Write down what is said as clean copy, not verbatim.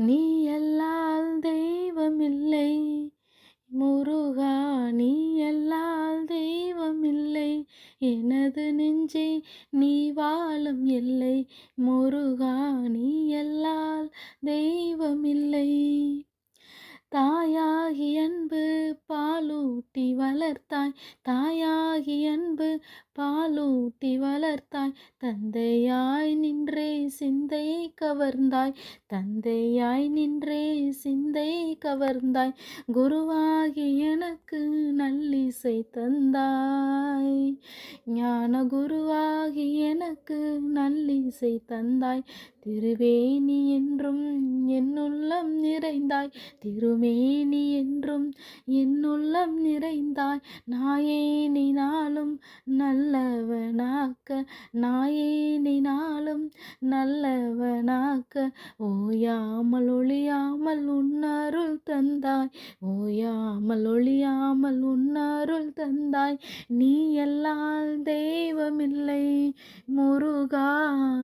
நீ அல்லால் தெய்வமில்லை முருகா, நீ அல்லால் தெய்வமில்லை. எனது நெஞ்சே நீ வாழும் எல்லை. முருகா, நீ அல்லால் தெய்வமில்லை. தாயாகி அன்பு பாலூட்டி வளர்த்தாய். தாயாகி அன்பு பாலூட்டி வளர்த்தாய். தந்தையாய் நின்றே சிந்தை கவர்ந்தாய். தந்தையாய் நின்றே சிந்தை கவர்ந்தாய். குருவாகி எனக்கு நல்லிசை தந்தாய். ஞான குருவாகி எனக்கு நல்லிசை தந்தாய். திருவேணி என்றும் என்னுள்ளம் நிறைந்தாய். திருமேனி என்றும் என்னுள்ளம் நிறைந்தாய். நாயேனை நாளும் நல்லவனாக்க. நாயேனை நாளும் நல்லவனாக்க. ஓயாமல் ஒளியாமல் உன்னருள் தந்தாய். ஓயாமல் ஒளியாமல் உன்னருள் தந்தாய். நீ அல்லால் தெய்வமில்லை முருகா.